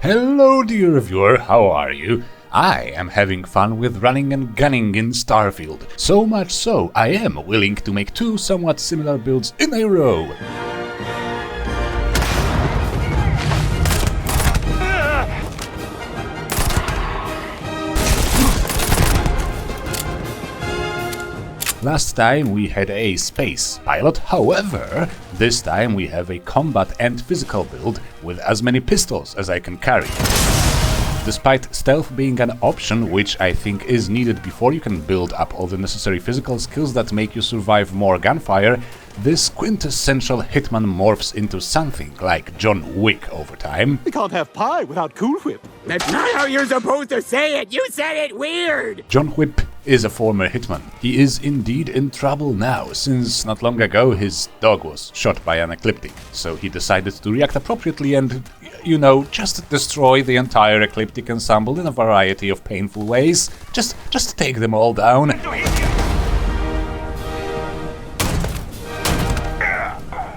Hello dear viewer, how are you? I am having fun with running and gunning in Starfield, so much so I am willing to make two somewhat similar builds in a row. Last time we had a space pilot, however, this time we have a combat and physical build with as many pistols as I can carry. Despite stealth being an option, which I think is needed before you can build up all the necessary physical skills that make you survive more gunfire, this quintessential hitman morphs into something like John Wick over time. We can't have pie without Cool Whip. That's not how you're supposed to say it! You said it weird! John Whip is a former hitman. He is indeed in trouble now, since not long ago his dog was shot by an ecliptic, so he decided to react appropriately and, you know, just destroy the entire ecliptic ensemble in a variety of painful ways. Just take them all down.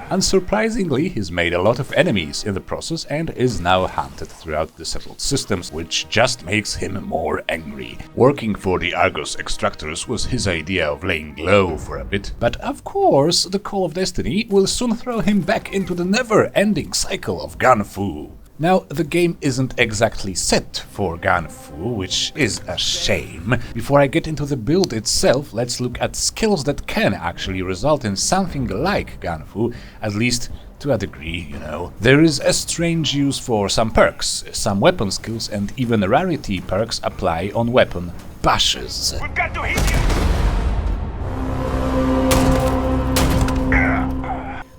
Unsurprisingly, he's made a lot of enemies in the process and is now hunted throughout the settled systems, which just makes him more angry. Working for the Argos extractors was his idea of laying low for a bit, but of course the Call of Destiny will soon throw him back into the never-ending cycle of gunfu. Now, the game isn't exactly set for gunfu, which is a shame. Before I get into the build itself, let's look at skills that can actually result in something like gunfu, at least to a degree, you know. There is a strange use for some perks. Some weapon skills and even rarity perks apply on weapon bashes. We've got to hit you!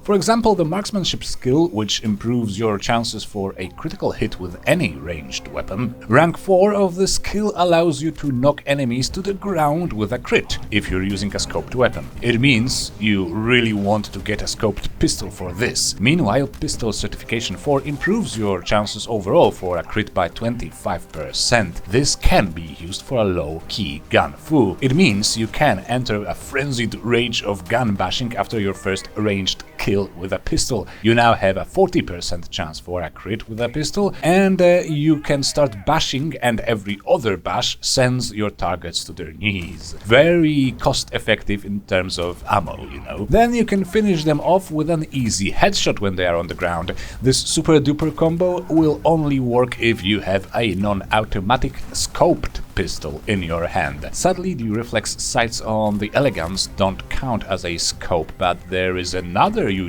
For example, the marksmanship skill, which improves your chances for a critical hit with any ranged weapon. Rank 4 of the skill allows you to knock enemies to the ground with a crit, if you're using a scoped weapon. It means you really want to get a scoped pistol for this. Meanwhile, pistol certification 4 improves your chances overall for a crit by 25%. This can be used for a low-key gunfu. It means you can enter a frenzied rage of gun bashing after your first ranged kill with a pistol. You now have a 40% chance for a crit with a pistol, and you can start bashing, and every other bash sends your targets to their knees. Very cost effective in terms of ammo, you know. Then you can finish them off with an easy headshot when they are on the ground. This super duper combo will only work if you have a non-automatic scoped pistol in your hand. Sadly, the reflex sights on the Elegance don't count as a scope, but there is another unique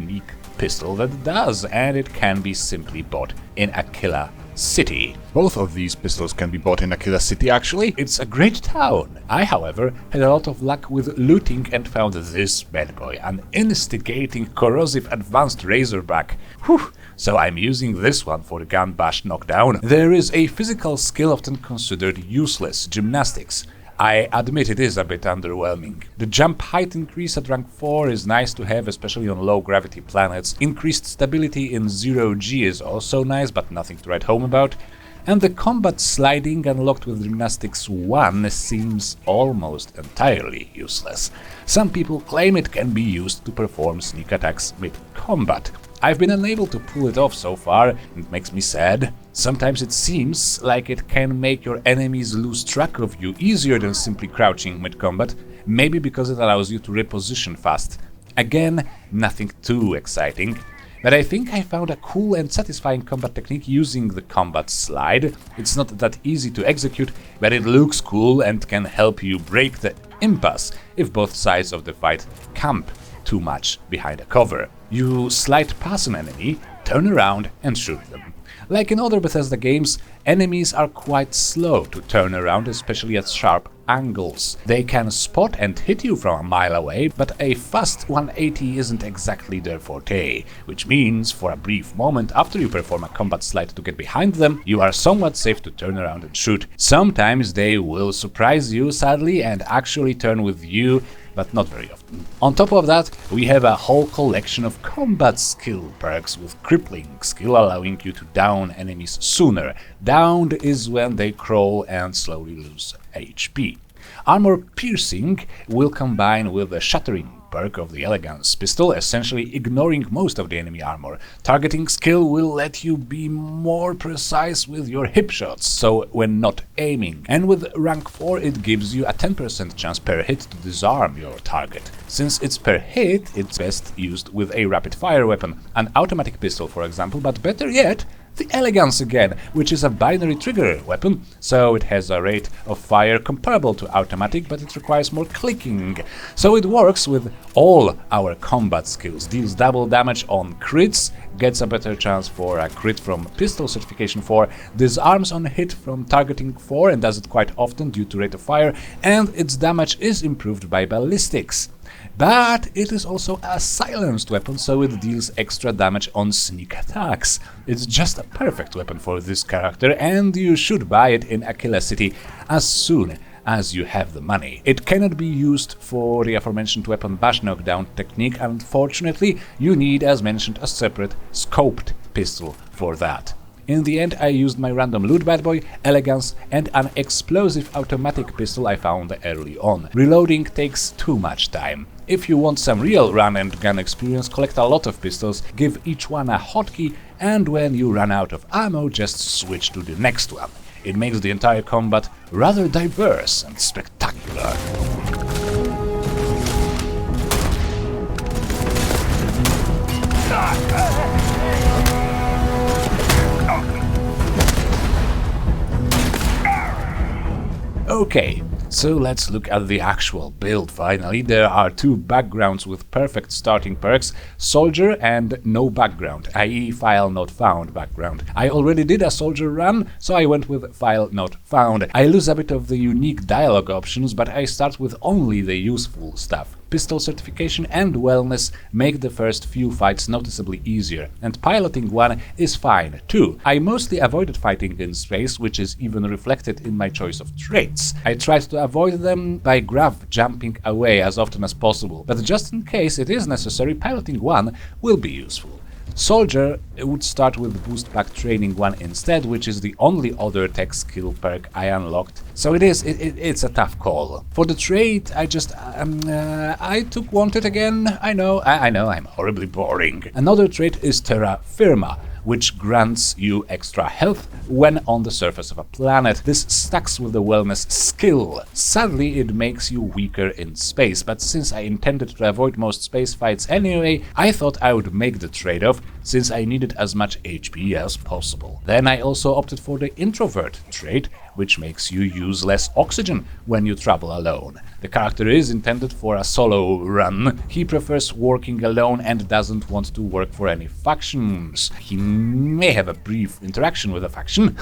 pistol that does, and it can be simply bought in Aquila City. Both of these pistols can be bought in Aquila City, actually. It's a great town. I, however, had a lot of luck with looting and found this bad boy, an instigating, corrosive advanced Razorback. Whew. So I'm using this one for the gun bash knockdown. There is a physical skill often considered useless, gymnastics. I admit it is a bit underwhelming. The jump height increase at rank 4 is nice to have, especially on low gravity planets. Increased stability in 0G is also nice, but nothing to write home about. And the combat sliding unlocked with Gymnastics 1 seems almost entirely useless. Some people claim it can be used to perform sneak attacks mid-combat. I've been unable to pull it off so far, and it makes me sad. Sometimes it seems like it can make your enemies lose track of you easier than simply crouching mid-combat, maybe because it allows you to reposition fast. Again, nothing too exciting. But I think I found a cool and satisfying combat technique using the combat slide. It's not that easy to execute, but it looks cool and can help you break the impasse if both sides of the fight camp too much behind a cover. You slide past an enemy, turn around and shoot them. Like in other Bethesda games, enemies are quite slow to turn around, especially at sharp angles. They can spot and hit you from a mile away, but a fast 180 isn't exactly their forte, which means for a brief moment after you perform a combat slide to get behind them, you are somewhat safe to turn around and shoot. Sometimes they will surprise you, sadly, and actually turn with you, but not very often. On top of that, we have a whole collection of combat skill perks with crippling skill allowing you to down enemies sooner. Downed is when they crawl and slowly lose HP. Armor piercing will combine with the shattering perk of the Elegance pistol, essentially ignoring most of the enemy armor. Targeting skill will let you be more precise with your hip shots, so when not aiming. And with rank 4 it gives you a 10% chance per hit to disarm your target. Since it's per hit, it's best used with a rapid fire weapon, an automatic pistol for example, but better yet, the Elegance again, which is a binary trigger weapon, so it has a rate of fire comparable to automatic, but it requires more clicking. So it works with all our combat skills, deals double damage on crits, gets a better chance for a crit from pistol certification 4, disarms on hit from targeting 4 and does it quite often due to rate of fire, and its damage is improved by ballistics. But it is also a silenced weapon, so it deals extra damage on sneak attacks. It's just a perfect weapon for this character, and you should buy it in Aquila City as soon as you have the money. It cannot be used for the aforementioned weapon bash knockdown technique, unfortunately. You need, as mentioned, a separate scoped pistol for that. In the end, I used my random loot bad boy, Elegance, and an explosive automatic pistol I found early on. Reloading takes too much time. If you want some real run and gun experience, collect a lot of pistols, give each one a hotkey, and when you run out of ammo, just switch to the next one. It makes the entire combat rather diverse and spectacular. Okay, so let's look at the actual build finally. There are two backgrounds with perfect starting perks, Soldier and no background, i.e. file not found background. I already did a Soldier run, so I went with file not found. I lose a bit of the unique dialogue options, but I start with only the useful stuff. Pistol certification and wellness make the first few fights noticeably easier, and piloting one is fine too. I mostly avoided fighting in space, which is even reflected in my choice of traits. I tried to avoid them by grav jumping away as often as possible, but just in case it is necessary, piloting one will be useful. Soldier would start with boost pack training 1 instead, which is the only other tech skill perk I unlocked, so it's a tough call. For the trait, I took Wanted again. I know, I'm horribly boring. Another trait is Terra Firma, which grants you extra health when on the surface of a planet. This stacks with the wellness skill. Sadly, it makes you weaker in space, but since I intended to avoid most space fights anyway, I thought I would make the trade-off, since I needed as much HP as possible. Then I also opted for the Introvert trait, which makes you use less oxygen when you travel alone. The character is intended for a solo run. He prefers working alone and doesn't want to work for any factions. He may have a brief interaction with a faction,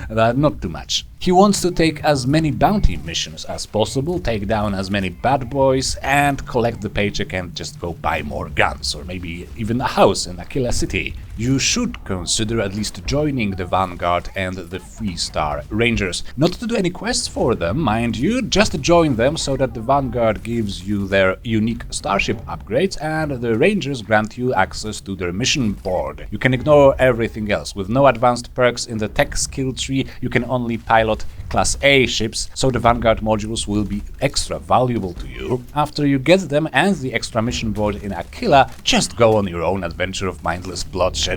but not too much. He wants to take as many bounty missions as possible, take down as many bad boys, and collect the paycheck and just go buy more guns, or maybe even a house in Aquila City. You should consider at least joining the Vanguard and the 3-star Rangers. Not to do any quests for them, mind you, just join them so that the Vanguard gives you their unique starship upgrades and the Rangers grant you access to their mission board. You can ignore everything else. With no advanced perks in the tech skill tree, you can only pilot Class A ships, so the Vanguard modules will be extra valuable to you. After you get them and the extra mission board in Aquila, just go on your own adventure of mindless bloodshed.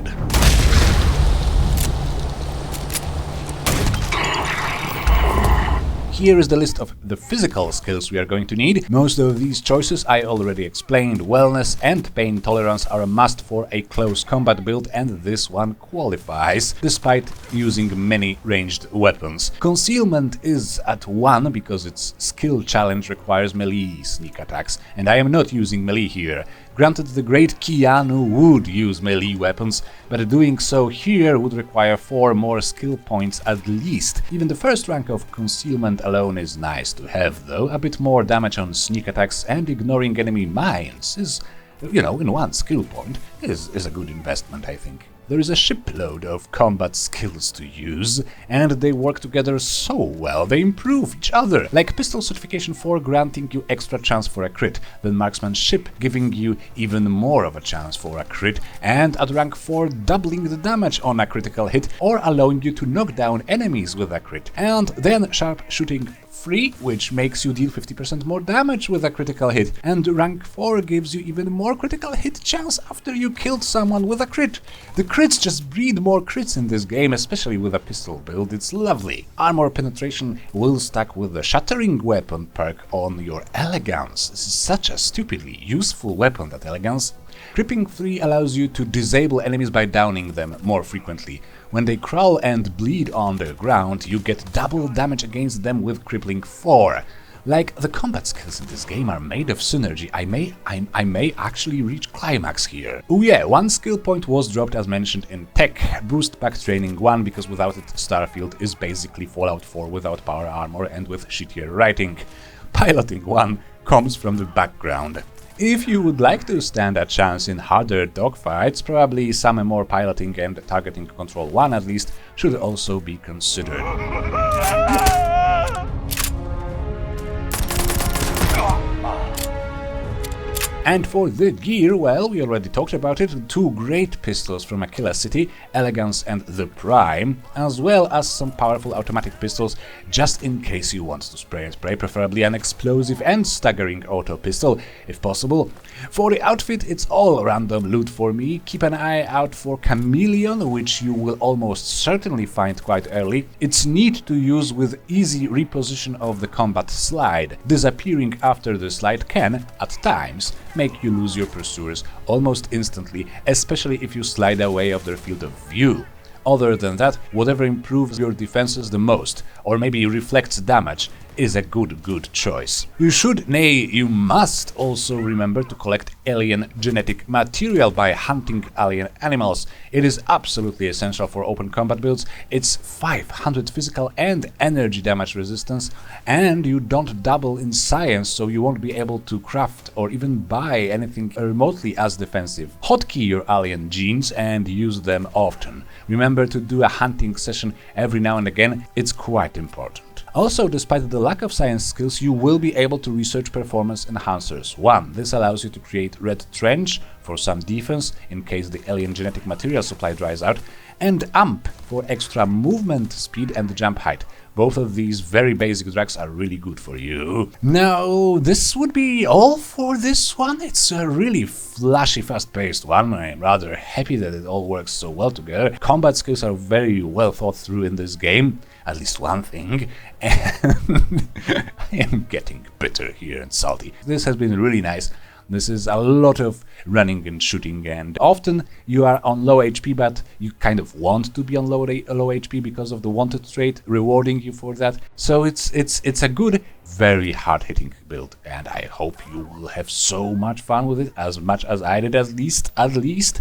Here is the list of the physical skills we are going to need. Most of these choices I already explained. Wellness and pain tolerance are a must for a close combat build, and this one qualifies, despite using many ranged weapons. Concealment is at 1 because its skill challenge requires melee sneak attacks, and I am not using melee here. Granted, the great Keanu would use melee weapons, but doing so here would require 4 more skill points at least. Even the first rank of concealment alone is nice to have, though. A bit more damage on sneak attacks and ignoring enemy mines is, in 1 skill point, is a good investment, I think. There is a shipload of combat skills to use, and they work together so well, they improve each other. Like Pistol Certification 4 granting you extra chance for a crit, then Marksmanship giving you even more of a chance for a crit, and at rank 4 doubling the damage on a critical hit or allowing you to knock down enemies with a crit. And then Sharp Shooting 3, which makes you deal 50% more damage with a critical hit, and rank 4 gives you even more critical hit chance after you killed someone with a crit. The crits just breed more crits in this game, especially with a pistol build. It's lovely. Armor penetration will stack with the shattering weapon perk on your elegance. This is such a stupidly useful weapon, that elegance. Cripping 3 allows you to disable enemies by downing them more frequently. When they crawl and bleed on the ground, you get double damage against them with Crippling 4. Like, the combat skills in this game are made of synergy. I may actually reach climax here. Oh yeah, one skill point was dropped as mentioned in tech. Boost Pack Training 1, because without it Starfield is basically Fallout 4 without power armor and with shittier writing. Piloting 1 comes from the background. If you would like to stand a chance in harder dogfights, probably some more piloting and targeting control 1 at least should also be considered. And for the gear, well, we already talked about it, 2 great pistols from Aquila City, Elegance and the Prime, as well as some powerful automatic pistols, just in case you want to spray and spray, preferably an explosive and staggering auto pistol, if possible. For the outfit, it's all random loot for me. Keep an eye out for Chameleon, which you will almost certainly find quite early. It's neat to use with easy reposition of the combat slide. Disappearing after the slide can, at times, make you lose your pursuers almost instantly, especially if you slide away of their field of view. Other than that, whatever improves your defenses the most, or maybe reflects damage, is a good choice. You should, nay, you must also remember to collect alien genetic material by hunting alien animals. It is absolutely essential for open combat builds. It's 500 physical and energy damage resistance, and you don't double in science, so you won't be able to craft or even buy anything remotely as defensive. Hotkey your alien genes and use them often. Remember to do a hunting session every now and again, it's quite important. Also, despite the lack of science skills, you will be able to research performance enhancers. 1. This allows you to create Red Trench for some defense in case the alien genetic material supply dries out, and AMP for extra movement speed and jump height. Both of these very basic drugs are really good for you. Now, this would be all for this one. It's a really flashy, fast-paced one. I'm rather happy that it all works so well together. Combat skills are very well thought through in this game, at least one thing, and I am getting bitter here and salty. This has been really nice. This is a lot of running and shooting, and often you are on low HP, but you kind of want to be on low HP because of the wanted trait rewarding you for that. So it's a good, very hard-hitting build, and I hope you will have so much fun with it, as much as I did, at least.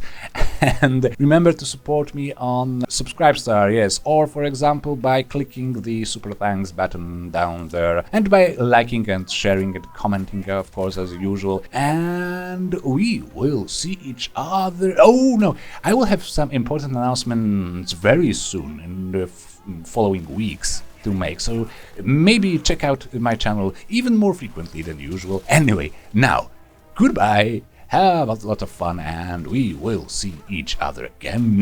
And remember to support me on Subscribestar, yes, or for example by clicking the super thanks button down there, and by liking and sharing and commenting, of course, as usual. And we will see each other. Oh no, I will have some important announcements very soon in the following weeks to make, so maybe check out my channel even more frequently than usual. Anyway, now, goodbye, have a lot of fun, and we will see each other again.